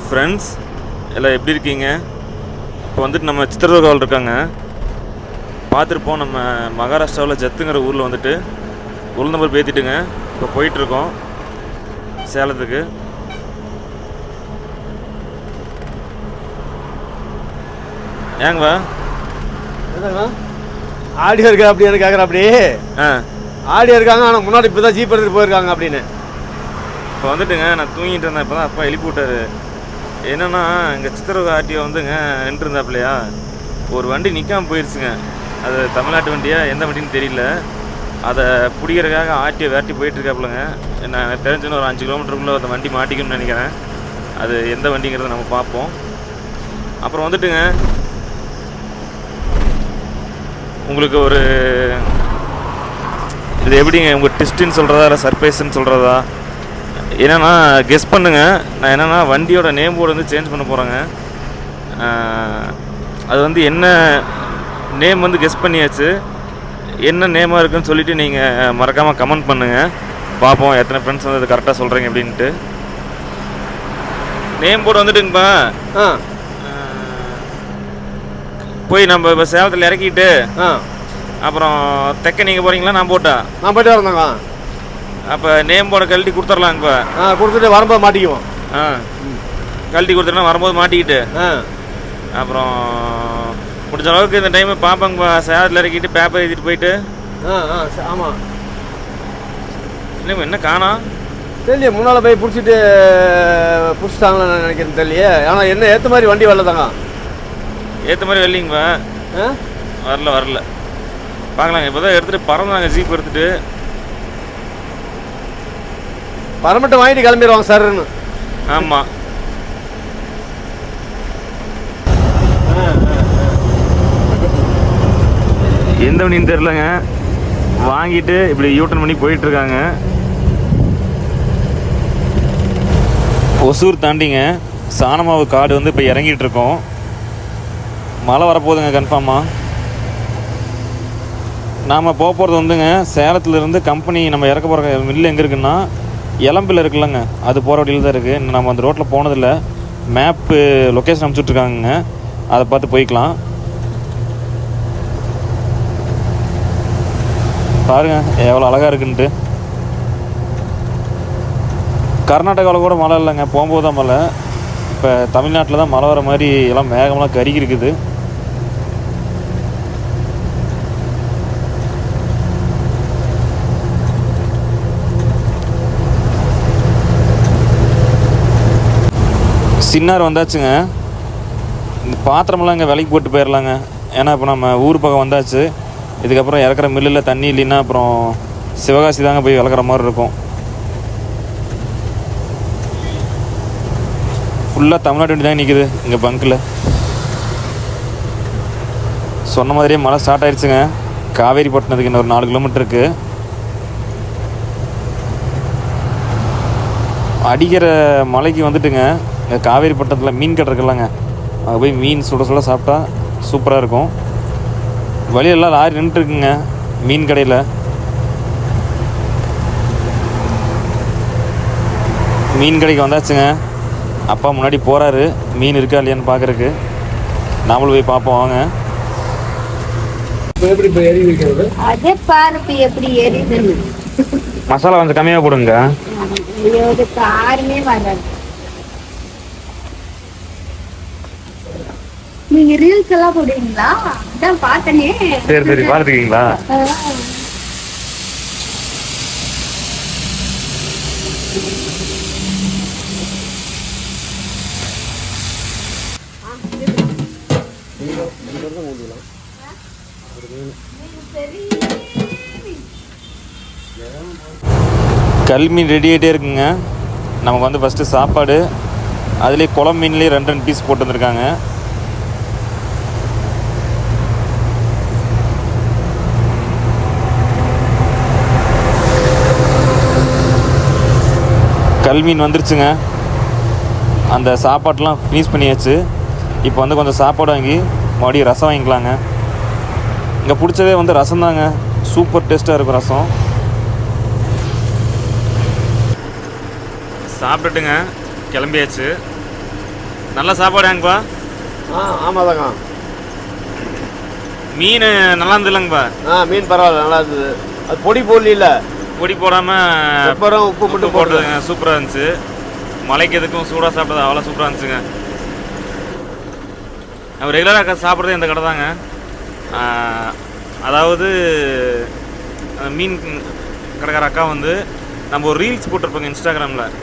Friends எல்லாம் எப்படி இருக்கீங்க? இப்போ வந்துட்டு நம்ம சித்திரதுர்காவில் இருக்காங்க. பார்த்துருப்போம், நம்ம மகாராஷ்டிராவில் ஜத்துங்கிற ஊரில் வந்துட்டு உளுந்தம்பருப்பு ஏற்றிட்டுங்க. இப்போ போயிட்டுருக்கோம் சேலத்துக்கு. ஏங்கவா ஆடியோ இருக்கா அப்படின்னு கேட்குறேன். அப்படி ஆடியோ இருக்காங்க, ஆனால் முன்னாடி இப்போ தான் ஜீப் எடுத்துகிட்டு போயிருக்காங்க அப்படின்னு. இப்போ வந்துட்டுங்க நான் தூங்கிட்டு இருந்தேன். இப்போ தான் அப்பா எழுப்பி விட்டாரு. என்னென்னா இங்கே சித்திரதுர்கா ஆர்டிஓ வந்துங்க நின்றுருந்தாப்புலையா, ஒரு வண்டி நிற்காமல் போயிடுச்சுங்க. அது தமிழ்நாட்டு வண்டியா எந்த வண்டின்னு தெரியல. அதை பிடிக்கிறதுக்காக ஆர்டிஓ வேட்டி போயிட்டுருக்காப்புலங்க. நான் தெரிஞ்சுன்னு ஒரு 5 கிலோமீட்டருக்குள்ளே அந்த வண்டி மாட்டிக்கும்னு நினைக்கிறேன். அது எந்த வண்டிங்கிறத நம்ம பார்ப்போம். அப்புறம் வந்துட்டுங்க உங்களுக்கு ஒரு இது எப்படிங்க, உங்கள் ட்விஸ்ட்டுன்னு சொல்கிறதா இல்லை சர்ப்ரைஸ்ன்னு சொல்கிறதா என்னென்னா கெஸ் பண்ணுங்க. நான் என்னென்னா வண்டியோட நேம் போர்டு வந்து சேஞ்ச் பண்ண போகிறேங்க. அது வந்து என்ன நேம் வந்து கெஸ் பண்ணியாச்சு. என்ன நேமாக இருக்குன்னு சொல்லிவிட்டு நீங்கள் மறக்காமல் கமெண்ட் பண்ணுங்கள். பார்ப்போம் எத்தனை ஃப்ரெண்ட்ஸ் வந்து அது கரெக்டாக சொல்கிறீங்க அப்படின்ட்டு. நேம் போர்டு வந்துட்டுங்கப்பா போய் நம்ம இப்போ சேலத்தில் இறக்கிட்டு அப்புறம் தெக்க நீங்கள் போகிறீங்களா நான் போட்டா? நான் போய்ட்டு வரேங்க. அப்போ நேம் போர்டை கழட்டி கொடுத்துர்லாங்கப்பா. கொடுத்துட்டு வரும்போது மாட்டிக்குவோம். கழட்டி கொடுத்துட்டா வரும்போது மாட்டிக்கிட்டு அப்புறம் முடிஞ்ச அளவுக்கு இந்த டைமு பார்ப்பாங்கப்பா. சேலத்தில் இறக்கிட்டு பேப்பர் எழுதிட்டு போயிட்டு. ஆமாம். இல்லை என்ன காணோம் தெரியல, முன்னால் போய் பிடிச்சிட்டாங்கன்னு நினைக்கிறேன். தெரியலையே, ஆனால் என்ன ஏற்ற மாதிரி வண்டி வரல தாங்க. ஏற்ற மாதிரி வரலிங்கப்பா. வரல பார்க்கலாங்க. இப்போ தான் எடுத்துகிட்டு பறந்தாங்க ஜீப் எடுத்துகிட்டு. பரமட்டை வாங்கிட்டு கிளம்பிடுவாங்க சார்ன்னு. ஆமாம். எந்த வண்டின்னு தெரிலங்க. வாங்கிட்டு இப்படி யூட்டன் பண்ணி போயிட்டுருக்காங்க. ஒசூர் தாண்டிங்க சாணமாவு காடு வந்து இப்போ இறங்கிட்டு இருக்கோம். மழை வரப்போகுதுங்க கன்ஃபார்மாக. நாம் போக போகிறது வந்துங்க சேலத்துலேருந்து கம்பெனி நம்ம இறக்க போகிற மில்லு எங்கே இருக்குன்னா எலம்பில் இருக்குல்லங்க, அது போகிற வழியில் தான் இருக்குது. இன்னும் நம்ம அந்த ரோட்டில் போனதில்லை. மேப்பு லொக்கேஷன் அனுப்பிச்சுட்ருக்காங்க, அதை பார்த்து போய்க்கலாம். பாருங்கள் எவ்வளோ அழகாக இருக்குன்ட்டு. கர்நாடகாவில் கூட மழை இல்லைங்க, போகும்போது தான் மழை. இப்போ தமிழ்நாட்டில் தான் மழை வர மாதிரி எல்லாம் மேகமெல்லாம் கருகி இருக்குது. சின்னார் வந்தாச்சுங்க. இந்த பாத்திரமெல்லாம் இங்கே விலைக்கு போட்டு போயிடலாங்க. ஏன்னா இப்போ நம்ம ஊர் பக்கம் வந்தாச்சு. இதுக்கப்புறம் இறக்குற மில்லில் தண்ணி இல்லைன்னா அப்புறம் சிவகாசி தாங்க போய் விளக்குற மாதிரி இருக்கும். ஃபுல்லாக தமிழ்நாட்டு வண்டி தாங்க நிற்குது இங்கே பங்கில். சொன்ன மாதிரியே மழை ஸ்டார்ட் ஆயிடுச்சுங்க. காவேரி பட்டினத்துக்கு இன்னும் ஒரு 4 கிலோமீட்டருக்கு. அடிக்கிற மலைக்கு வந்துட்டுங்க இங்கே காவேரி பட்டணத்தில் மீன் கடை இருக்குல்லங்க, அங்கே போய் மீன் சுட சுட சாப்பிட்டா சூப்பராக இருக்கும். வழியெல்லாம் லாரி நின்றுட்டுருக்குங்க மீன் கடையில். மீன் கடைக்கு வந்தாச்சுங்க. அப்பா முன்னாடி போகிறாரு மீன் இருக்கா இல்லையான்னு பார்க்குறக்கு. நாமளும் போய் பார்ப்போம் வாங்க. மசாலா கொஞ்சம் கம்மியாக போடுங்க. நீங்க ரீல்ஸ் எல்லாம் போடுவீங்களா? அதான் பார்த்தனே. சரி பார்த்துருக்கீங்களா? கல் மீன் ரெடி ஆகிட்டே இருக்குங்க. நமக்கு வந்து ஃபஸ்ட்டு சாப்பாடு, அதுலேயே குளம் மீன்லேயே 2 பீஸ் போட்டு வந்திருக்காங்க. கல் மீன் வந்துருச்சுங்க. அந்த சாப்பாட்டெலாம் ஃபினிஷ் பண்ணியாச்சு. இப்போ வந்து கொஞ்சம் சாப்பாடு வாங்கி மறுபடியும் ரசம் வாங்கிக்கலாங்க. இங்கே பிடிச்சதே வந்து ரசம் தாங்க. சூப்பர் டேஸ்ட்டாக இருக்கும் ரசம். சாப்பிட்டுட்டுங்க கிளம்பியாச்சு. நல்ல சாப்பாடு எங்கப்பா? ஆமாதாங்க. மீன் நல்லா இருந்துல்லங்கப்பா? மீன் பரவாயில்ல, நல்லா இருந்தது. அது பொடி போடல, பொடி போடாமல் பெப்பரும் உப்பு மட்டும் போட்டதுங்க. சூப்பராக இருந்துச்சு. மலைக்கு எதுக்கும் சூடாக சாப்பிட்டது அவ்வளோ சூப்பராக இருந்துச்சுங்க. நம்ம ரெகுலராக சாப்பிட்றது இந்த கடை தாங்க. அதாவது மீன் கடைக்கார அக்கா வந்து நம்ம ஒரு ரீல்ஸ் போட்டிருப்போங்க இன்ஸ்டாகிராமில்.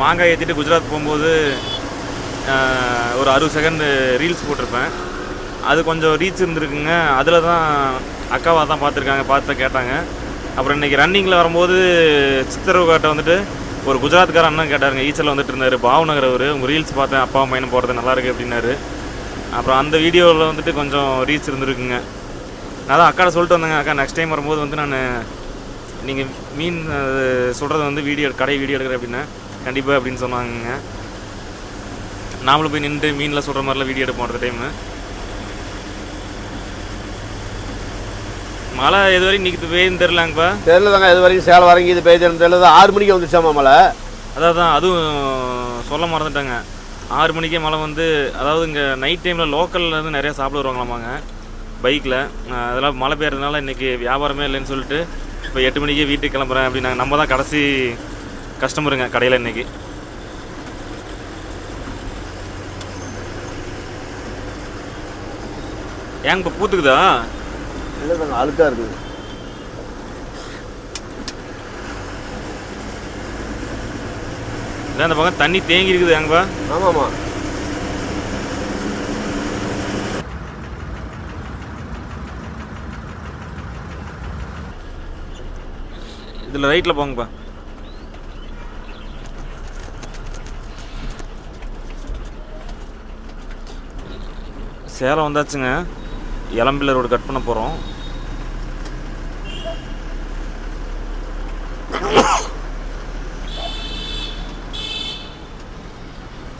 மாங்காய் ஏற்றிட்டு குஜராத் போகும்போது ஒரு 60 செகண்ட் ரீல்ஸ் போட்டிருப்பேன். அது கொஞ்சம் ரீச் இருந்திருக்குங்க. அதில் தான் அக்காவாக தான் பார்த்து கேட்டாங்க. அப்புறம் இன்றைக்கி ரன்னிங்கில் வரும்போது சித்தரவுகாட்டை வந்துட்டு ஒரு குஜராத்கார அண்ணன் கேட்டாருங்க. ஈச்சலில் வந்துட்டு இருந்தார், பாவநகர். அவர் உங்கள் ரீல்ஸ் பார்த்தேன், அப்பா பையனை போகிறது நல்லாயிருக்கு அப்படின்னாரு. அப்புறம் அந்த வீடியோவில் வந்துட்டு கொஞ்சம் ரீச் இருந்திருக்குங்க. நான் தான் அக்காட்ட சொல்லிட்டு வந்தேங்க, அக்கா நெக்ஸ்ட் டைம் வரும்போது வந்து நான் நீங்கள் மீன் சொல்கிறது வந்து கடை வீடியோ எடுக்கிறேன் அப்படின்னா கண்டிப்பாக அப்படின்னு சொன்னாங்க. நாமளும் போய் நின்று மீனில் சொல்கிற மாதிரிலாம் வீடியோ எடுப்போம் அடுத்த டைமு. மழை எது வரைக்கும் நிற்கிது பெய்யுன்னு தெரிலங்கப்பா? தெரிலதாங்க, இது வரைக்கும் சேலம் வரைக்கும் இது பெய்யுதுன்னு தெரியல. 6 மணிக்கு வந்துச்சாமா மழை. அதான் அதுவும் சொல்ல மறந்துட்டாங்க. 6 மணிக்கே மழை வந்து, அதாவது இங்கே நைட் டைமில் லோக்கலில் இருந்து நிறையா சாப்பிட வருவாங்களாமாங்க பைக்கில். அதெல்லாம் மழை பெய்யறதுனால இன்றைக்கி வியாபாரமே இல்லைன்னு சொல்லிட்டு இப்போ 8 மணிக்கே வீட்டுக்கு கிளம்புறேன் அப்படின்னாங்க. நம்ம தான் கடைசி கஸ்டமருங்க கடையில் இன்றைக்கி. ஏங்க இப்போ பூத்துக்குதா? இல்லை தாங்க, அழுக்காக இருக்குது. இல்லை அந்த பக்கம் தண்ணி தேங்கி இருக்குது ஏங்கப்பா? ஆமாம்மா. இதில் ரைட்டில் போங்கப்பா. சேலம் வந்தாச்சுங்க. இளம்பிள்ளை ரோடு கட் பண்ண போகிறோம்.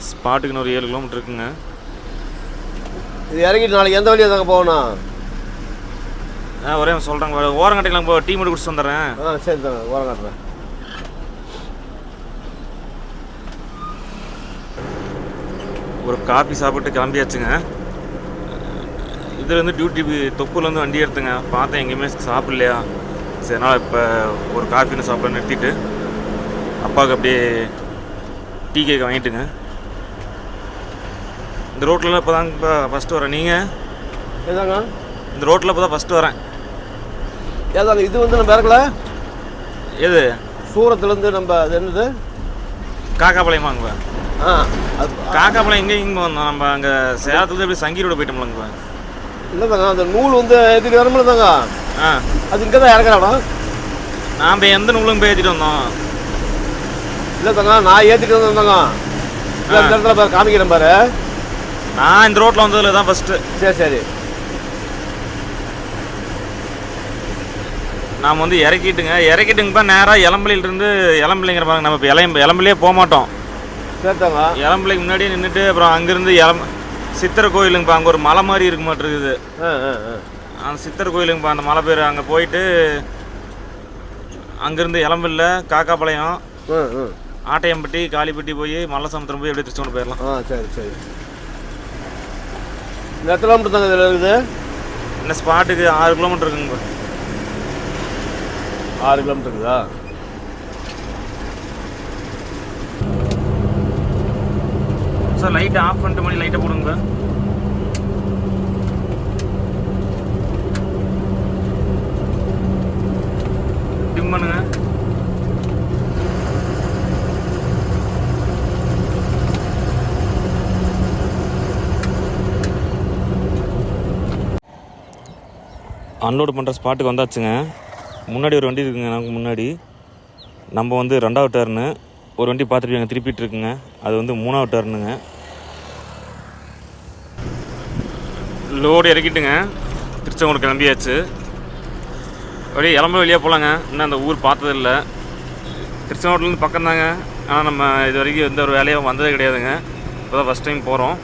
ஸ்பாட்டுக்கு இன்னொரு 7 கிலோமீட்டர் இருக்குங்க. இது இறங்கிட்டு நாளைக்கு எந்த வழியாக தாங்க போகணும்? ஒரே சொல்கிறேங்க, ஓரங்கட்டைக்கெலாம் போ, டீ மட்டும் குடிச்சிட்டு வந்துடுறேன். சரி தாங்க, ஓரம் காட்டுறேன். ஒரு காஃபி சாப்பிட்டு கிளம்பியாச்சுங்க. இதுலேருந்து டியூட்டி தொப்புலேருந்து வண்டி எடுத்துங்க. பார்த்தேன் எங்கேயுமே சாப்பிட்லையா, சரி அதனால் இப்போ ஒரு காஃபின்னு சாப்பிட நிறுத்திட்டு அப்பாவுக்கு அப்படியே டீ கேக் வாங்கிட்டுங்க. இந்த ரோட்லலாம் இப்போ தாங்க இப்போ ஃபஸ்ட்டு வரேன். நீங்கள்? ஏதாங்க இந்த ரோட்டில் இப்போ தான் ஃபஸ்ட்டு வரேன். ஏதாங்க இது வந்து நம்ம இறக்கல? எது? சூரத்துலேருந்து நம்ம அது என்னது காக்காப்பாளையமாங்க? அது காக்காப்பாளையம் இங்கே வந்தோம். நம்ம அங்கே சேலத்துலேருந்து எப்படி சங்கி ரோடு போயிட்டோம்லங்க? இல்லை தாங்க, அந்த நூல் வந்து எதுக்கு வரமில்ல தாங்க. அது இங்கே தான் இறக்குறாடா. நாம் எந்த நூலும் போய் ஏற்றிட்டு வந்தோம்? இல்லை தாங்க, நான் ஏற்றிட்டு வந்தேங்க. இந்த இடத்துல பாரு, காமிக்கிறேன் பாரு. நான் இந்த ரோட்டில் வந்ததில் தான் ஃபஸ்ட்டு. சரி நாம் வந்து இறக்கிட்டுங்கப்பா. நேராக இளம்பிள்ளையிலிருந்து இளம்பிள்ளைங்கிற பாருங்க. நம்ம இப்போ இளம்பிள்ளையே போக மாட்டோம். சரிதாங்க. இளம்பிள்ளைக்கு முன்னாடியே நின்றுட்டு அப்புறம் அங்கேருந்து சித்தர் கோயிலுங்கப்பா. அங்கே ஒரு மலை மாதிரி இருக்க மாட்டிருக்குது. அந்த சித்தர் கோயிலுங்கப்பா, அந்த மலை பேர். அங்கே போயிட்டு அங்கேருந்து இளம்பிள்ளை, காக்காப்பாளையம், ஆட்டையம்பட்டி, காளிப்பட்டி போய் மல்ல சமுத்திரம் போய் எப்படி திருச்செங்கோடு போயிடலாம். சரி. இந்த எத்தனை கிலோமீட்டர் தாங்க இதில் இருக்குது? இந்த ஸ்பாட்டுக்கு 6 கிலோமீட்டர் இருக்குங்க. 6 கிலோமீட்டர் இருக்குதா? சார் லைட்டை ஆஃப் பண்ணிட்டு மணி லைட்டை போடுங்க. டிம் பண்ணுங்க. அன்லோடு பண்ணுற ஸ்பாட்டுக்கு வந்தாச்சுங்க. முன்னாடி ஒரு வண்டி இருக்குங்க, நமக்கு முன்னாடி. நம்ம வந்து 2வது டர்னு. ஒரு வண்டி பார்த்துட்டு திருப்பிட்டு இருக்குங்க, அது வந்து 3வது டர்னுங்க. லோடு இறக்கிட்டுங்க திருச்செங்கோடு கிளம்பியாச்சு. அப்படியே வெளியே போகலாங்க. இன்னும் அந்த ஊர் பார்த்ததில்லை. திருச்செங்கோட்லேருந்து பக்கம் தாங்க, ஆனால் நம்ம இது வரைக்கும் எந்த ஒரு வேலையும் வந்ததே கிடையாதுங்க. இப்போ தான் ஃபஸ்ட் டைம் போகிறோம்.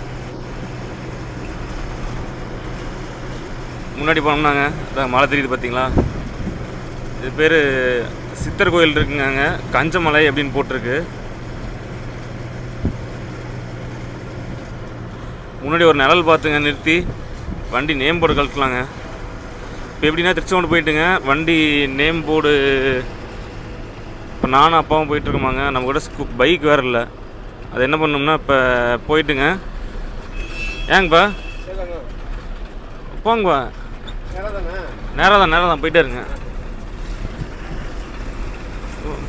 முன்னாடி போனோம்னாங்க அதான் மலை தெரியுது பார்த்தீங்களா? இது பேர் சித்தர் கோயில் இருக்குங்க. அங்கே கஞ்சமலை அப்படின்னு போட்டிருக்கு. முன்னாடி ஒரு நிழல் பார்த்துங்க நிறுத்தி வண்டி நேம் போர்டு கழட்டலாங்க. இப்போ எப்படின்னா திருச்செங்கோடு போயிட்டுங்க வண்டி நேம் போர்டு இப்போ நானும் அப்பாவும் போயிட்டுருக்கோமாங்க. நம்ம கூட பைக் வேறு இல்லை. அது என்ன பண்ணோம்னா இப்போ போயிட்டுங்க. ஏங்கப்பா போங்கப்பா, நேராக தான் போயிட்டே இருங்க.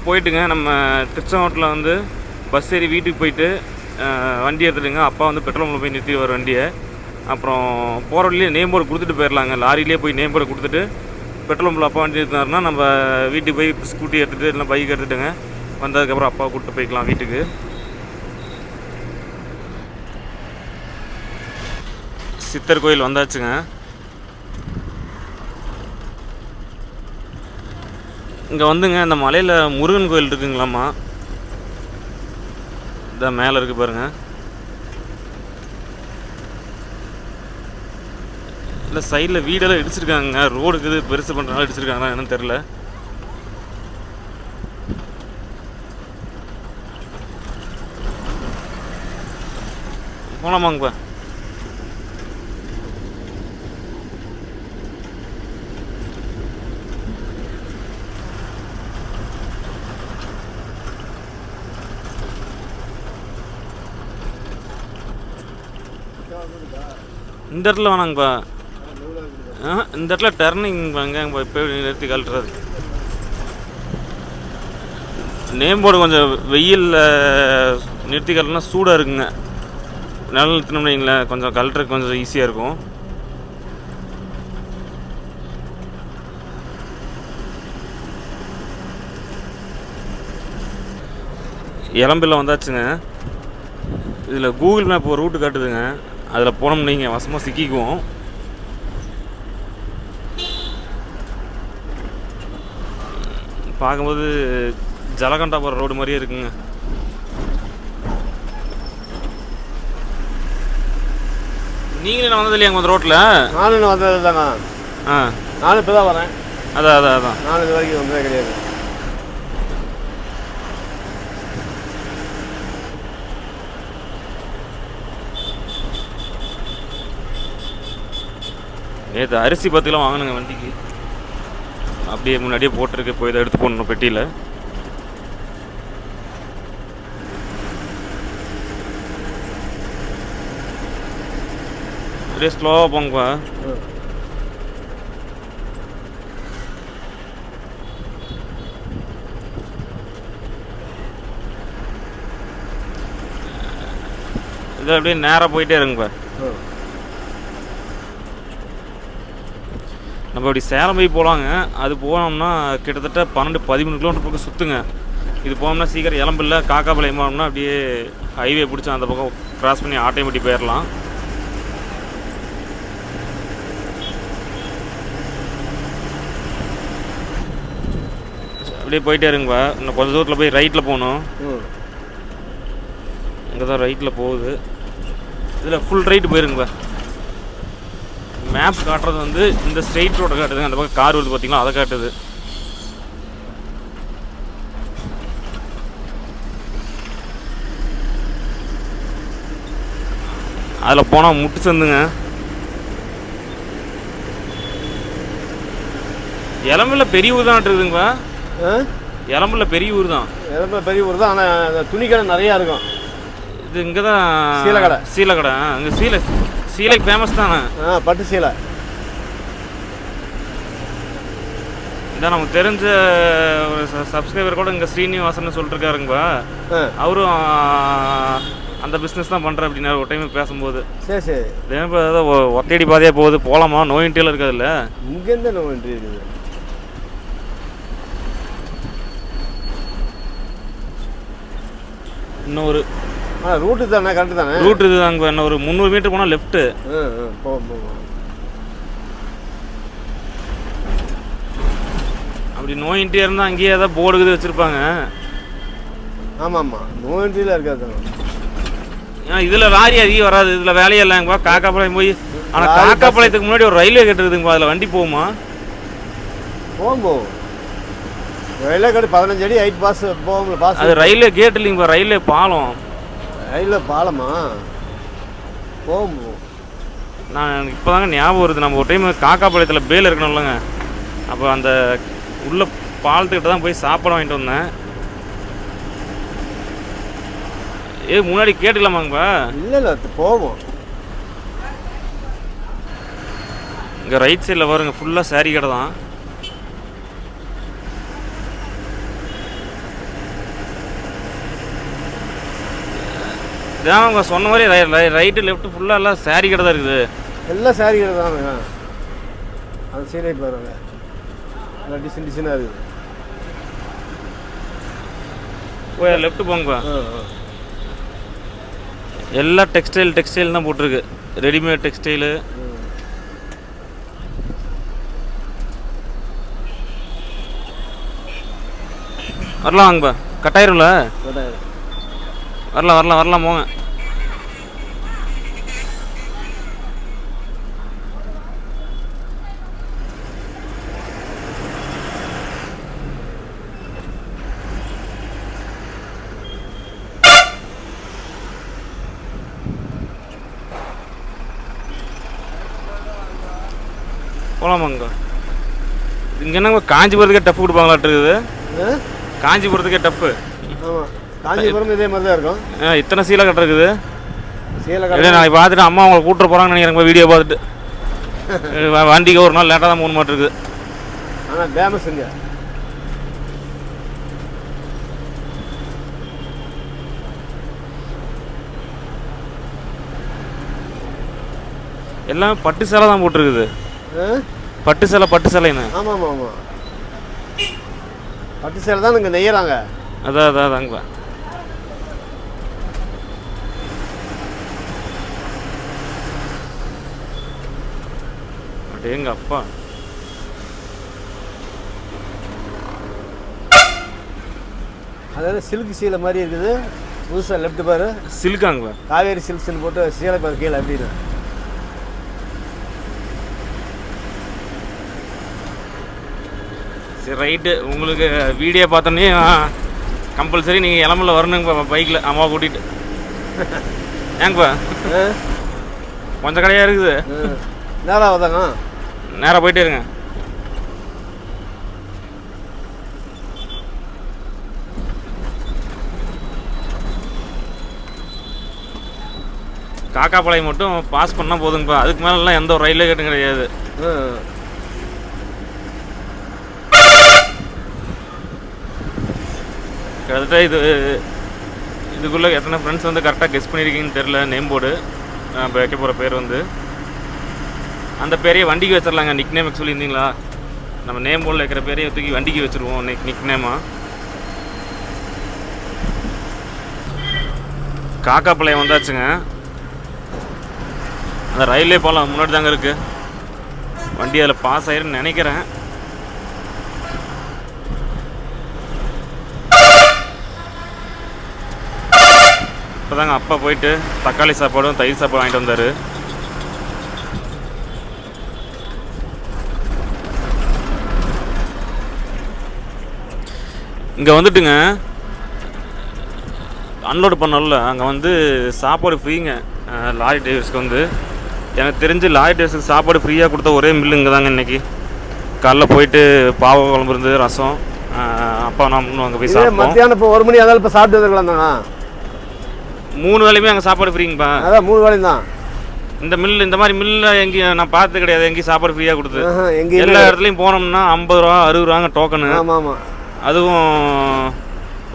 போயிட்டுங்க நம்ம திருச்செங்கோட்டில் வந்து பஸ் ஏறி வீட்டுக்கு போயிட்டு வண்டி எடுத்துட்டுங்க. அப்பா வந்து பெட்ரோல் பம்பில் போய் நிறுத்திடுவார் வண்டியை. அப்புறம் போகிற வழியிலே நேம் போர்டு கொடுத்துட்டு போயிடலாங்க. லாரியிலே போய் நேம் போர்டு கொடுத்துட்டு பெட்ரோல் பம்பில் அப்பா வண்டி எடுத்தாருன்னா நம்ம வீட்டுக்கு போய் ஸ்கூட்டி எடுத்துகிட்டு இல்லை பைக் எடுத்துகிட்டுங்க வந்ததுக்கப்புறம் அப்பாவை கூப்பிட்டு போய்க்கலாம் வீட்டுக்கு. சித்தர் கோயில் வந்தாச்சுங்க. இங்கே வந்துங்க இந்த மலையில் முருகன் கோயில் இருக்குங்களாம்மா. இதான் மேலே இருக்குது பாருங்கள். இல்லை சைடில் வீடெல்லாம் இடிச்சிருக்காங்க. ரோடுக்கு இது பெருசு பண்ணுறதுனால இடிச்சிருக்காங்களா என்னன்னு தெரில. போகலாமாங்கப்பா? இந்த இடத்துல வேணாங்கப்பா. இந்த இடத்துல டர்னிங் வாங்க இப்போ நிறுத்தி கழட்டுறது. நேம் போர்டு கொஞ்சம் வெயிலில் நிறுத்தி கழட்டினா சூடாக இருக்குங்க. நிழல் நிறுத்தினோம்னு வைங்களேன் கொஞ்சம் கழட்டுறதுக்கு கொஞ்சம் ஈஸியாக இருக்கும். இளம்பில் வந்தாச்சுங்க. இதில் கூகுள் மேப் ஒரு ரூட்டு காட்டுதுங்க. அதில் போனோம்னு நீங்கள் வசமாக சிக்கிக்குவோம். பார்க்கும்போது ஜலகண்டா போகிற ரோடு மாதிரியே இருக்குங்க. நீங்களே நான் வந்தது இல்லையாங்க அந்த ரோட்டில்? நானும் வந்தது தாங்க. நானும் இப்போ தான் வரேன். அதான் நானும் இது வரைக்கும் வந்ததே கிடையாது. நேற்று அரிசி 10 கிலோ வாங்கினுங்க வண்டிக்கு. அப்படியே முன்னாடியே போட்டிருக்கு. போய் இதை எடுத்து போடணும் பெட்டியில். அப்படியே ஸ்லோவாக போங்கப்பா. இது அப்படியே நேராக போயிட்டே இருங்கப்பா. நம்ம அப்படி சேலம் போய் போகலாங்க. அது போனோம்னா கிட்டத்தட்ட 12-13 கிலோமீட்டர் பக்கம் சுற்றுங்க. இது போனோம்னா சீக்கிரம் இளம்பில்ல காக்காபாளையம் போனோம்னா அப்படியே ஹைவே பிடிச்சி அந்த பக்கம் கிராஸ் பண்ணி ஆட்டையம்பட்டி போயிடலாம். அப்படியே போயிட்டே இருங்கப்பா. இன்னும் கொஞ்சம் தூரத்தில் போய் ரைட்டில் போகணும். இங்கே தான் ரைட்டில் போகுது. இதில் ஃபுல் ரைட்டு போயிருங்கப்பா. மேப் காட்டுறது வந்து இந்த ஸ்ட்ரெயிட் ரோட்டை காட்டுதுங்க. அந்த பக்கம் கார் வருது பார்த்தீங்களா, அதை காட்டுது. அதில் போனால் முட்டு சந்துங்க. இளம்பில்ல பெரிய ஊர் தான் இருக்குதுங்கப்பா. இளம்பில்ல பெரிய ஊர் தான். இளம்பில்ல பெரிய ஊர் தான். ஆனால் துணிக்கடை நிறையா இருக்கும். இது இங்கே தான் சீலக்கடை. அங்கே சீலை ஃபேமஸ் தானே. பட்டு சீலை இதான் நமக்கு தெரிஞ்ச ஒரு சப்ஸ்கிரைபர் கூட இங்கே ஸ்ரீனிவாசன் சொல்லிட்டுருக்காருங்கப்பா. அவரும் அந்த பிஸ்னஸ் தான் பண்ணுறேன் அப்படின்னு ஒரு டைம் பேசும்போது. சரி இப்போ ஏதாவது ஒத்தையடி பாதையாக போகுது, போகலாமா? நோயின்ட்டியில் இருக்காதுல்ல. இங்கேருந்து நோயின்ட்டி இருக்குது. இன்னொரு ரூட்டு தானே, கரெக்டு தானே. ரூட் இது தாங்க. இன்னும் ஒரு 300 மீட்டர் போனால் லெஃப்ட்டு. அப்படி நோயின்ட்டியாக இருந்தால் அங்கேயே ஏதாவது போர்டு வச்சுருப்பாங்க. ஆமாம் நோயின்ட்டியில் இருக்காது. இதில் லாரி அதிகம் வராது. இதில் வேலையே இல்லைங்கப்பா. காக்காப்பாளையம் போய் ஆனால் காக்காப்பாளையத்துக்கு முன்னாடி ஒரு ரயில்வே கேட் இருக்குதுங்கப்பா. அதில் வண்டி போகுமா? போகும். ரயில்வே கேட்டு 15 அடி ஹைட் பாஸ் போகும். பாஸ் அது ரயில்வே கேட் இல்லைங்கப்பா, ரயில்வே பாலம். ரயில்வே பாலமா? போவோம். நான் இப்போ தாங்க ஞாபகம் வருது, நம்ம ஒரு டைம் காக்காபாளையத்தில் பேல் இருக்கணும்லங்க, அப்போ அந்த உள்ள பாலத்துக்கிட்ட தான் போய் சாப்பாடு வாங்கிட்டு வந்தேன். முன்னாடி கேட்டுக்கலாமாங்கப்பா? இல்லை போவோம். இங்கே ரைட் சைடில் பாருங்க, ஃபுல்லாக சாரி கடை தான். இதான் அவங்க சொன்ன மாதிரி ரைட்டு லெஃப்ட்டு ஃபுல்லாக எல்லாம் சாரி கடை தான் இருக்குது. எல்லாம் சாரி கடை தானுங்க. அது சரி பாருங்க, எல்லாம் டிசைனாக இருக்குது. போய் லெஃப்ட்டு போங்கப்பா. எல்லாம் டெக்ஸ்டைல் தான் போட்டிருக்கு, ரெடிமேட் டெக்ஸ்டைலு. வரலாம் வாங்கப்பா, கட்டாயிரும்ல? வரலாம் போங்க. போகலாமாங்க? இங்கே என்னங்க காஞ்சிபுரத்துக்கே டஃப் கொடுப்பாங்களாட்டு இருக்குது. காஞ்சிபுரத்துக்கே டஃப்பு. ஆமாம், காஞ்சிபுரம் இதே மாதிரி தான் இருக்கும். இத்தனை சீலை கட்ட இருக்குது. சீலை இல்லை, நான் பார்த்துட்டு அம்மா அவங்களை கூப்பிட்டு போகிறாங்கன்னு நினைக்கிறேன் வீடியோ பார்த்துட்டு. வண்டிக்கு ஒரு நாள் லேட்டாக தான் 3 மாட்டு இருக்குது. ஆனால் ஃபேமஸுங்க. எல்லாமே பட்டு சேலை தான் போட்டிருக்குது. பட்டு சேலைன்னு. ஆமாம், பட்டு சேலை தான் இங்கே நெய்யறாங்க. அதாங்கப்பா. எங்க அப்பா அதாவது சில்க் சீலை மாதிரி இருக்குது. புதுசாக லெஃப்ட் பாரு, சில்காங்கப்பா. காவேரி சில்க்ஸ்ன்னு போட்டு சீலை பாரு கீழே அப்படின்னு. சரி ரைட்டு, உங்களுக்கு வீடியோ பார்த்தோன்னே கம்பல்சரி நீங்கள் இளம்பில் வரணுங்கப்பா பைக்கில் அம்மாவை கூட்டிகிட்டு. ஏங்கப்பா கொஞ்சம் கடையாக இருக்குது. நேராக வந்தாங்க, நேராக போயிட்டே இருங்க. காக்காபாளையம் மட்டும் பாஸ் பண்ணால் போதுங்கப்பா, அதுக்கு மேலெலாம் எந்த ஒரு ரயில்வே கேட்டும் கிடையாது. கிட்டத்தட்ட இதுக்குள்ளே எத்தனை ஃப்ரெண்ட்ஸ் வந்து கரெக்டாக கெஸ் பண்ணியிருக்கீங்கன்னு தெரில. நேம் போர்டு இப்போ வைக்க போகிற பேர் வந்து அந்த பேரையே வண்டிக்கு வச்சிடலாங்க. நிக் நேமுக்கு சொல்லியிருந்தீங்களா? நம்ம நேம் போர்டில் வைக்கிற பேரையே தூக்கி வண்டிக்கு வச்சுருவோம் நிக் நேமாக. காக்காபாளையம் வந்தாச்சுங்க. அந்த ரயிலே போகலாம், முன்னாடி தாங்க இருக்குது. வண்டி அதில் பாஸ் ஆயிருன்னு நினைக்கிறேன். இப்போ தாங்க அப்பா போயிட்டு தக்காளி சாப்பாடும் தயிர் சாப்பாடும் வாங்கிட்டு வந்தார். இங்கே வந்துட்டுங்க அன்லோடு பண்ணல, அங்கே வந்து சாப்பாடு ஃப்ரீங்க லாரி டிரைவர்ஸ்க்கு. வந்து எனக்கு தெரிஞ்சு லாரி டிரைவர்ஸுக்கு சாப்பாடு ஃப்ரீயாக கொடுத்த ஒரே மில்லு இங்கே தாங்க. இன்றைக்கி காலைல போயிட்டு பாவ குழம்பு இருந்து ரசம், அப்பா நான் அங்கே போய் சாப்பிட்டோம். மத்தியானம் இப்போ 1 மணி அதால் இப்போ சாப்பிட்டு வந்துருக்கலாம் தானா? 3 வேலையுமே அங்கே சாப்பாடு ஃப்ரீங்கப்பா. அதான் 3 வேலையும் தான். இந்த மில்லு இந்த மாதிரி மில்லில் எங்கேயும் நான் பார்த்து கிடையாது, எங்கேயும் சாப்பாடு ஃப்ரீயாக கொடுத்து. எங்கேயும் எல்லா இடத்துலையும் போனோம்னா 50 ரூபா 60 ரூபாங்க டோக்கனு. ஆமாம், அதுவும்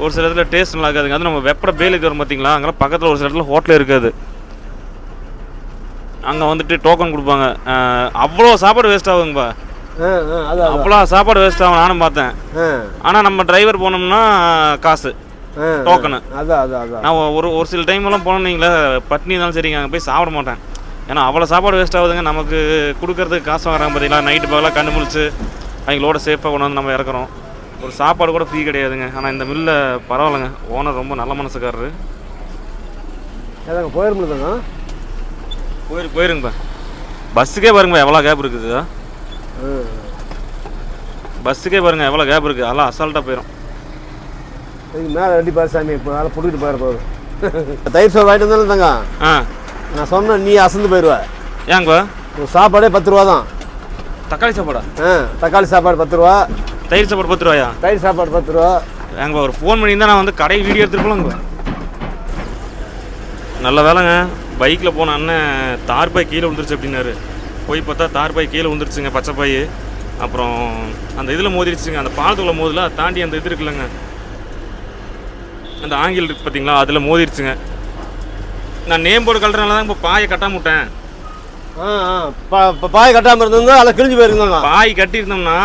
ஒரு சில இடத்துல டேஸ்ட் நல்லா இருக்காதுங்க. அது நம்ம வெப்பட பேலுக்கு வரும் பார்த்தீங்களா, அங்கெல்லாம் பக்கத்தில் ஒரு சில இடத்துல ஹோட்டல் இருக்காது. அங்கே வந்துட்டு டோக்கன் கொடுப்பாங்க. அவ்வளோ சாப்பாடு வேஸ்ட் ஆகுங்கப்பா. அவ்வளோ சாப்பாடு வேஸ்ட் ஆகும், நானும் பார்த்தேன். ஆனால் நம்ம டிரைவர் போனோம்னா காசு டோக்கனு. நான் ஒரு சில டைம்லாம் போனீங்களா, பட்னி இருந்தாலும் சரிங்க, அங்கே போய் சாப்பிட மாட்டேன். ஏன்னா அவ்வளோ சாப்பாடு வேஸ்ட் ஆகுதுங்க. நமக்கு கொடுக்கறதுக்கு காசு வாங்குறாங்க பார்த்தீங்களா, நைட்டு பகலாக கண்டு முழிச்சு அவங்களோட சேஃபாக கொண்டு வந்து நம்ம இறக்குறோம். ஒரு சாப்பாடு கூட ஃப்ரீ கிடையாதுங்க. ஆனால் இந்த மில்ல பரவாயில்லைங்க, ஓனர் ரொம்ப நல்ல மனசுக்காரரு. போயிருந்தா போயிருங்கப்பா. பஸ்ஸுக்கே பாருங்கப்பா எவ்வளோ கேப் இருக்குது. பஸ்ஸுக்கே பாருங்கள் எவ்வளோ கேப் இருக்குது. அதெல்லாம் அசால்ட்டாக போயிடும். மேலே ரெடி பாரு சாமி, இப்போ வேலை பிடிக்கிட்டு போயிட போகுது. தயிர் சோறு வாங்கிட்டு வந்தாலும் தாங்க. நான் சொன்னேன் நீ அசந்து போயிடுவ. ஏங்கப்பா சாப்பாடே 10 ரூபா தான். தக்காளி சாப்பாடா? தக்காளி சாப்பாடு 10 ரூபா. தயிர் சாப்பாடு 10 ரூபாயா? தயிர் சாப்பாடு 10 ரூபா. ஏங்கப்பா ஒரு ஃபோன் பண்ணியிருந்தா நான் வந்து கடை வீடியோ எடுத்துகிட்டு போகலாங்கப்பா. நல்ல வேலைங்க, பைக்கில் போன அண்ணன் தார்பாய் கீழே விழுந்துருச்சு அப்படின்னாரு. போய் பார்த்தா தார்பாய் கீழே விழுந்துருச்சுங்க, பச்சை பாய். அப்புறம் அந்த இதில் மோதிருச்சுங்க, அந்த பாலத்துக்குள்ள மோதில் தாண்டி அந்த இது இருக்குல்லங்க, அந்த ஆங்கில் இருக்குது பார்த்தீங்களா, அதில் மோதிருச்சுங்க. நான் நேம் போர்டு கட்டுறதுனால தான் இப்போ பாயை கட்டாம விட்டேன். பாய் கட்டாமல் இருந்திருந்தா அதில் கிழிஞ்சு போயிருந்தாங்க. பாய் கட்டியிருந்தோம்னா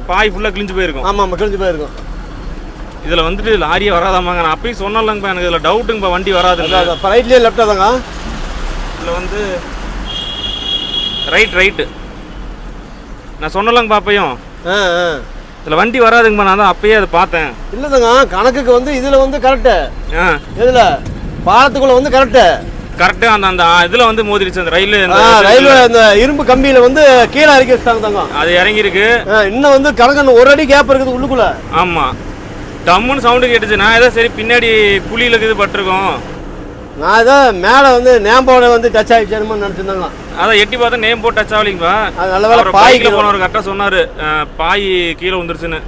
பாய் ஃபுல்லாக கிழிஞ்சு போயிருக்கும். ஆமாம் கிழிஞ்சு போயிருக்கும். இதில் வந்துட்டு லாரியே வராதாமாங்க. நான் அப்பயும் சொன்னாலங்கப்பா, எனக்கு இதில் டவுட்டுங்கப்பா, வண்டி வராதுங்க. ரைட்லேயே லெஃப்டாக தாங்க. இதில் வந்து ரைட்டு நான் சொன்னலங்கப்பா அப்பையும். இதில் வண்டி வராதுங்கப்பா, நான் தான் அப்பயே அதை பார்த்தேன். இல்லைதாங்க, கணக்குக்கு வந்து இதில் வந்து கரெக்டு. இதில் பாலத்துக்குள்ளே வந்து கரெக்டு. அந்த இதில் வந்து மோதிருச்சு, அந்த ரயில்வே அந்த இரும்பு கம்பியில் வந்து கீழே இறக்கி வச்சுட்டாங்க தாங்க. அது இறங்கியிருக்கு. இன்னும் வந்து கணக்கு ஒரு அடி கேப் இருக்குது உள்ளுக்குள்ள. ஆமாம், டம்முன்னு சவுண்டு கேட்டுச்சு. நான் ஏதோ சரி பின்னாடி குழியில் இருக்குது பட்டிருக்கோம். நான் ஏதோ மேலே வந்து நேம்போட வந்து டச் ஆகிடுச்சேன்னு நினச்சிருந்தாங்க. அதான் எட்டி பார்த்தா நேம் போட்டு டச் ஆகலிங்கப்பா. நல்ல வேலை பாய்க்கில் போனவர் கரெக்டாக சொன்னார் பாய் கீழே வந்துருச்சுன்னு.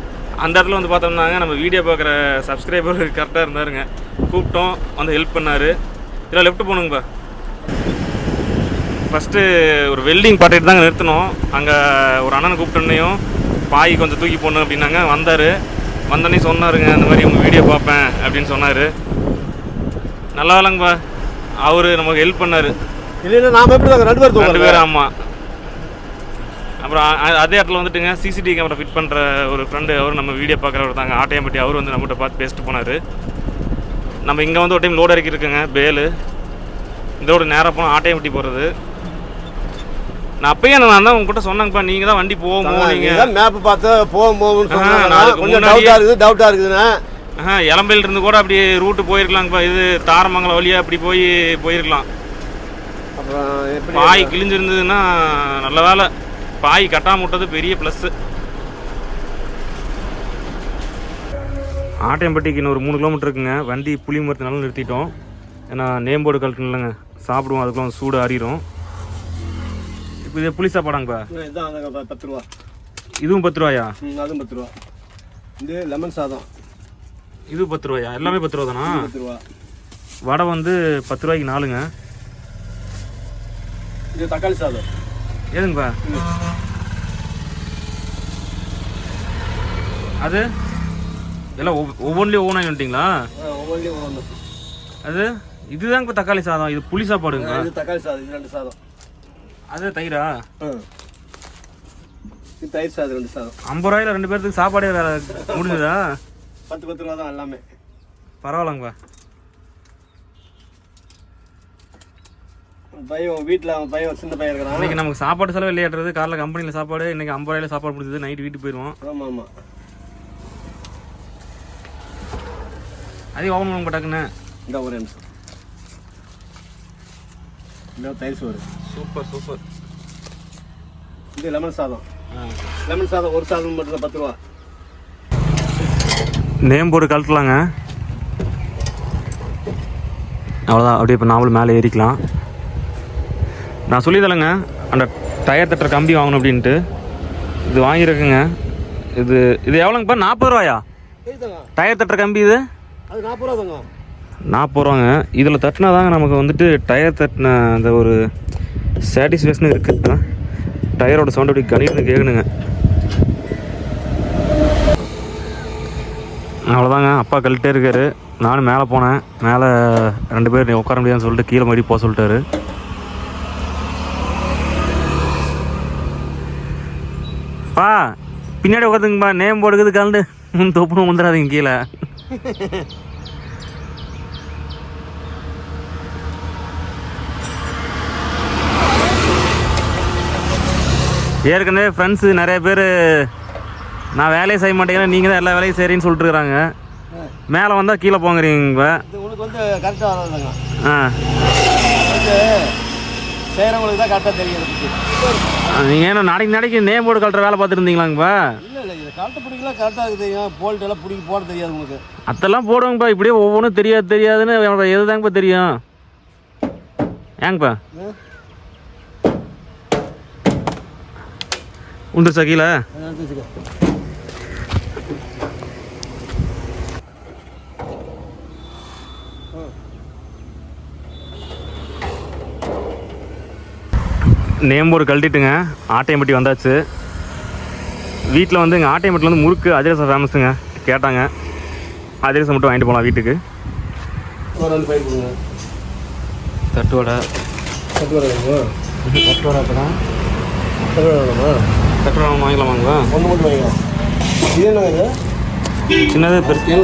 அந்த இடத்துல வந்து பார்த்தோம்னாங்க நம்ம வீடியோ பார்க்குற சப்ஸ்கிரைபர் கரெக்டாக இருந்தாருங்க. கூப்பிட்டோம், வந்து ஹெல்ப் பண்ணார். இதில் லெஃப்ட் போகணுங்கப்பா. ஃபஸ்ட்டு ஒரு வெல்டிங் பாட்டிட்டு தாங்க நிறுத்தினோம். அங்கே ஒரு அண்ணனை கூப்பிட்டோன்னையும் பாய் கொஞ்சம் தூக்கி போடணும் அப்படின்னாங்க. வந்தார், வந்தோடனே சொன்னாருங்க, இந்த மாதிரி உங்கள் வீடியோ பார்ப்பேன் அப்படின்னு சொன்னார். நல்லா இல்லைங்கப்பா, அவர் நமக்கு ஹெல்ப் பண்ணார். இல்லைன்னா நாம் எப்படி தாங்க 2 பேர். ஆமாம். அப்புறம் அதே இடத்துல வந்துட்டுங்க சிசிடிவி கேமரா ஃபிட் பண்ணுற ஒரு ஃப்ரெண்டு, அவர் நம்ம வீடியோ பார்க்குறவர் தாங்க, ஆட்டையம்பட்டி. அவர் வந்து நம்மகிட்ட பார்த்து பேசிட்டு போனார். நம்ம இங்கே வந்து ஒரு டைம் லோடு இறக்கி இருக்குங்க பேலு. இதோட நேராக போனால் ஆட்டையம்பட்டி போகிறது. நான் அப்பயே நான் தான் உங்ககிட்ட சொன்னாங்கப்பா, நீங்கள் தான் வண்டி போகும், நீங்கள் மேப் பார்த்து போகும்னு கொஞ்சம் டவுட்டாக இருக்குதுண்ணா. இளம்பையில் இருந்து கூட அப்படி ரூட்டு போயிருக்கலாங்கப்பா. இது தாரமங்கலம் வழியாக அப்படி போயிருக்கலாம். அப்புறம் பாய் கிழிஞ்சிருந்ததுன்னா நல்ல வேலை, பாய் கட்டாம விட்டது பெரிய ப்ளஸ்ஸு. ஆட்டையம்பட்டிக்கு இன்னும் ஒரு 3 கிலோமீட்டர் இருக்குங்க. வண்டி புளி மரத்தினாலும் நிறுத்திட்டோம். ஏன்னா நேம் போர்டு கழட்டணும் இல்லைங்க, சாப்பிடுவோம், அதுக்குள்ள சூடு அறிகிறோம். இப்போ இது புளி சாப்பாடாங்கப்பா? இதுதான் 10 ரூபா. இதுவும் 10 ரூபாயா? அதுவும் 10 ரூபா. இது லெமன் சாதம், இது 10 ரூபாயா? எல்லாமே 10 ரூபா தானா? 10 ரூபா. வடை வந்து 10 ரூபாய்க்கு 4ங்க. இது தக்காளி சாதம். ஏதுங்கப்பா அது? எல்லாம் ஒவ்வொன்றிலையும் ஒவ்வொன்றா வந்துட்டிங்களா? ஒவ்வொன்றிலையும் ஒவ்வொன்று. அது இதுதாங்க இப்போ தக்காளி சாதம், இது புளி சாப்பாடுங்க. இது தக்காளி சாதம், இது 2 சாதம். அது தயிரா? இது தயிர் சாதம் 2 சாதம். 50 ரூபாயில 2 பேருக்கு சாப்பாடே வேற முடிஞ்சுதா? 10 ரூபா தான் எல்லாமே. பரவாயில்லங்கப்பா. பையன் வீட்டில் அவன் பையன் சின்ன பையன் இருக்கிறான். இன்னைக்கு நமக்கு சாப்பாடு செலவு இல்லையாடுறது. காலைல கம்பெனியில் சாப்பாடு, இன்னைக்கு 50 ரூபாயில சாப்பாடு முடிஞ்சது. நைட்டு வீட்டுக்கு போயிடுவோம். ஆமாம் ஆமாம். அதே ஓவன் பண்ண மாட்டாங்கண்ணே. இந்த ஒரு நிமிஷம். இந்த தயிர் சோறு. சூப்பர். இது லெமன் சாதம். லெமன் சாதம் ஒரு சாதம் மட்டும் தான் 10 ரூபா. நேம் போர்டு கழட்டலாங்க. அவ்வளோதான். அப்படியே இப்போ நாமளும் மேலே ஏறிக்கலாம். நான் சொல்லிதலைங்க, அந்த டயர் தட்டுற கம்பி வாங்கணும் அப்படின்ட்டு. இது வாங்கியிருக்குங்க. இது எவ்வளோங்கப்பா? 40 ரூபாயா டயர் தட்டுற கம்பி? இது அது 40 ரூபா தாங்க. 40 ரூபாங்க. இதில் தட்டினா தாங்க நமக்கு வந்துட்டு டயர் தட்டின அந்த ஒரு சாட்டிஸ்ஃபேக்ஷன் இருக்குது. டயரோட சவுண்ட் அப்படி கணின்னு கேட்கணுங்க. அவ்வளோதாங்க. அப்பா கழட்டே இருக்காரு. நானும் மேலே போனேன். மேலே 2 பேர் உட்கார முடியாதுன்னு சொல்லிட்டு கீழே மறுபடி போக சொல்லிட்டாரு. பா பின்னாடி உட்காந்துங்கப்பா, நேம் போடுக்குது கலந்து தொப்புன்னு வந்துடாதீங்க கீழே. ஏற்கனவே ஃப்ரெண்ட்ஸு நிறைய பேர் நான் வேலையை செய்ய மாட்டேங்கிறேன், நீங்கள் தான் எல்லா வேலையும் சரின்னு சொல்லிட்டுருக்குறாங்க. மேலே வந்தால் கீழே போங்கிறீங்க. உங்களுக்கு வந்து கரெக்டாக வராதுங்க. வந்து செய்கிறவங்களுக்கு தான் கரெக்டாக தெரியும். நீங்கள் ஏன்னா நாளைக்கு நேம் போர்டு கழட்டுற வேலை பார்த்துருந்தீங்களாங்கப்பா? இல்லை இதை கரெக்டாக பிடிக்கலாம், கரெக்டாக தெரியும். போல்ட் எல்லாம் போட தெரியாது உங்களுக்கு. அதெல்லாம் போடுவாங்கப்பா. இப்படியே ஒவ்வொன்றும் தெரியாதுன்னு எது தாங்கப்பா தெரியும். ஏங்கப்பா உண்டு சார் கீழே நேம்போர் கழட்டிட்டுங்க ஆட்டையம்பட்டி வந்தாச்சு. வீட்டில் வந்து எங்கள் ஆட்டையம்பட்டில் வந்து முறுக்கு அதிரசம் ஃபேமஸுங்க. கேட்டாங்க அதிரசம் மட்டும் வாங்கிட்டு போகலாம் வீட்டுக்கு. ஒரு 2 பைக் கொடுங்க. தட்டுவடை தட்டுவடை அப்பதான் தட்டுவடை வாங்கிக்கலாமாங்களா? ஒன்று மட்டும் வாங்கிக்கலாம். இது என்ன இது? சின்னது பெருசு.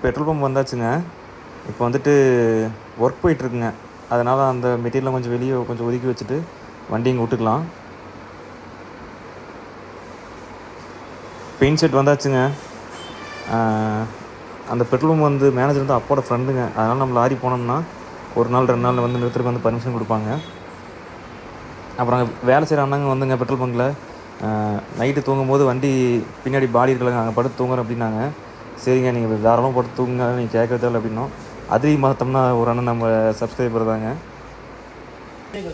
பெட்ரோல் பம்ப் வந்தாச்சுங்க. இப்போ வந்துட்டு ஒர்க் போயிட்டுருக்குங்க. அதனால் அந்த மெட்டீரியலை கொஞ்சம் வெளியே கொஞ்சம் ஒதுக்கி வச்சுட்டு வண்டி இங்கே விட்டுக்கலாம். பெயிண்ட் செட் வந்தாச்சுங்க. அந்த பெட்ரோல் பம்ப் வந்து மேனேஜர் வந்து அப்போட ஃப்ரெண்டுங்க. அதனால் நம்ம லாரி போனோம்னா 1 நாள் 2 நாள் வந்து நிறுத்துறதுக்கு வந்து பர்மிஷன் கொடுப்பாங்க. அப்புறம் அங்கே வேலை செய்கிற அண்ணாங்க வந்துங்க பெட்ரோல் பங்கில் நைட்டு தூங்கும்போது வண்டி பின்னாடி பாடி இருக்கலங்க, அங்கே படுத்து தூங்குறோம் அப்படின்னாங்க. சரிங்க நீங்கள் தாராளமாக போட்டு தூங்குங்க, நீங்கள் கேட்கறது இல்லை அப்படின்னோம். அதிக மாற்றம்னா ஒரு அண்ணன் நம்ம சப்ஸ்கிரைபர் தாங்க.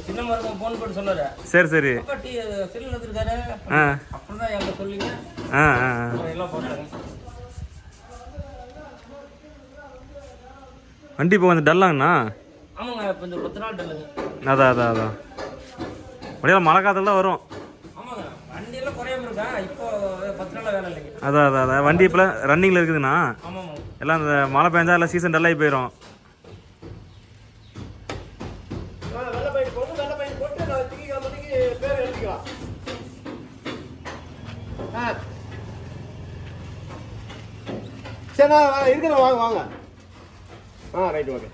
சின்ன மரம் ஃபோன் பண்ணி சொன்னாரு. சரி சரி. செல்லில் எடுத்துருக்காரு. அப்புறம் தான் எங்களை சொல்லிங்க. எல்லாம் போட்டாங்க. வண்டி இப்போ கொஞ்சம் டல்லாங்கண்ணா. ஆமாங்க, இப்போ இந்த 10 நாள் டல்லுங்க. அதான் அப்படியே மழை காலத்தில் தான் வரும். ஆமாங்க, வண்டியெல்லாம் குறையாம இருக்கா. இப்போ 10 நாள் வேலை இல்லைங்க. அதான் வண்டி இப்போ ரன்னிங்கில் இருக்குதுண்ணா. ஆமாம், எல்லாம் இந்த மழை பெஞ்சா எல்லாம் சீசன் டல்லாகி போயிடும். வெள்ளை பைக் போட்டு நான் திங்கக்கிழமைக்கு பேர் எழுதிக்கலாம். சரி நான் இருக்கிறேன், வாங்க. Right, okay.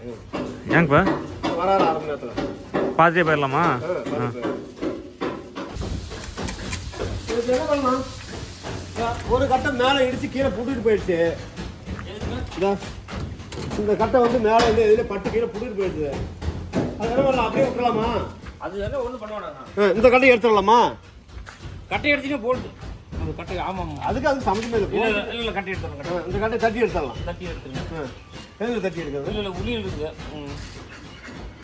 ஏங்கப்பா வராரு 1/2 மணி நேரத்தில் பார்த்துட்டே போயிடலாமா? என்ன பண்ணலாம்? ஒரு கட்டை மேலே இடிச்சு கீழே புட்டுட்டு போயிடுச்சு. இந்த கட்டை வந்து மேலே வந்து எதுல பட்டு கீழே புட்டுட்டு போயிடுச்சு. அது என்ன பண்ணலாம்? அப்படியே விட்டுலாமா? அது எல்லாம் ஒன்றும் பண்ண வேணாண்ணா. இந்த கட்டையை எடுத்துடலாமா? கட்டை எடுத்தீங்கன்னா போல்ட்டு அந்த கட்டை. ஆமாம், அதுக்கு சம்மந்தமே இல்லை. இல்லை கட்டை எடுத்துடலாம். இந்த கட்டையை தட்டி எடுத்துடலாம். தட்டி எடுத்துருங்க. எதில் தட்டி எடுக்கிறது? இல்லை உளியில் இருக்குது.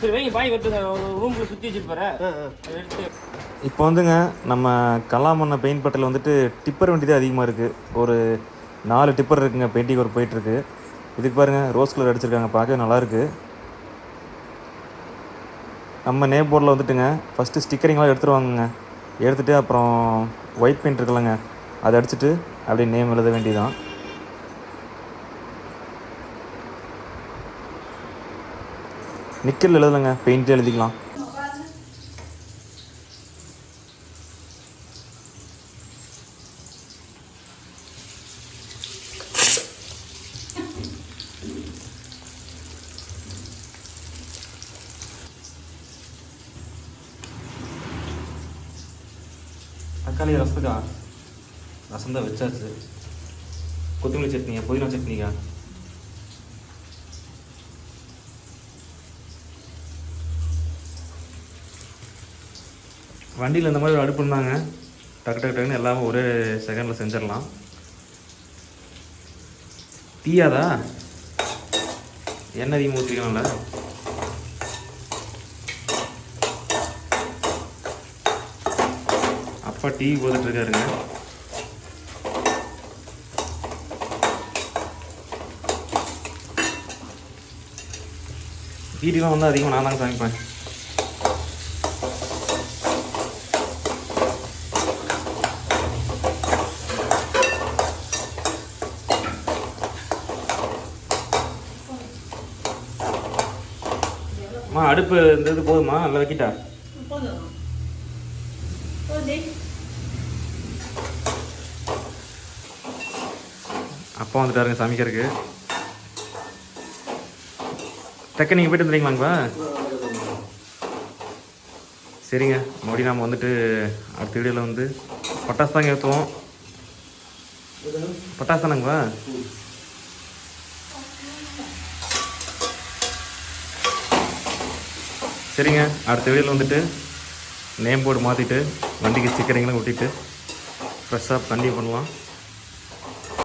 சரி வைங்க, பாய் வெட்டுங்க. ரூம்குள்ளே சுற்றி வச்சுருப்பாரு. எடுத்து இப்போ வந்துங்க நம்ம கல்லாமண்ண பெயிண்ட் பட்டில் வந்துட்டு டிப்பர் வண்டி தான் அதிகமாக இருக்குது. ஒரு 4 டிப்பர் இருக்குங்க பெயிண்டிங் ஒரு போயிட்டுருக்கு. இதுக்கு பாருங்கள் ரோஸ் கலர் அடிச்சிருக்காங்க, பார்க்கவே நல்லாயிருக்கு. நம்ம நேம் போர்டில் வந்துட்டுங்க ஃபஸ்ட்டு ஸ்டிக்கரிங்லாம் எடுத்துருவாங்கங்க. எடுத்துகிட்டு அப்புறம் ஒயிட் பெயிண்ட் இருக்குல்லங்க, அதை அடிச்சுட்டு அப்படியே நேம் எழுத வேண்டியதான். நிக்கல் எழுதலைங்க, பெயிண்ட் எழுதிக்கலாம். தக்காளி ரசத்துக்கா ரசம் தான் வச்சாச்சு. கொத்தமல்லி சட்னியா, புதினா சட்னிக்கா? வண்டியில் இந்த மாதிரி ஒரு அடுப்பு இருந்தாங்க, டக்குன்னு எல்லாமே ஒரே செகண்டில் செஞ்சிடலாம். டீயாதா? எண்ணெய் அதிகமாக ஊற்றிக்கலாம்ல. அப்பா டீ போட்டுட்ருக்காருங்க. வீட்டுலாம் வந்து அதிகமாக நான் தாங்க சமைப்பேன். அடுப்பு இந்த இது போதுமா? நல்லா வைக்கிட்டா? அப்பா வந்துட்டாருங்க சமைக்கிறதுக்கு. டக்கு நீங்கள் போய்ட்டு வந்துடுறீங்களாங்கப்பா? சரிங்க, மறுபடியும் நாம் வந்துட்டு அடுத்த வீடியோவில் வந்து பட்டாசு தாங்க ஏற்றுவோம். பட்டாசு தானேங்கப்பா? சரிங்க, அடுத்த வீடியோவில் வந்துட்டு நேம் போர்டு மாற்றிட்டு வண்டிக்கு ஸ்டிக்கரிங்லாம் ஒட்டிட்டு ஃப்ரெஷ்ஷாக கண்டினியூ பண்ணலாம்.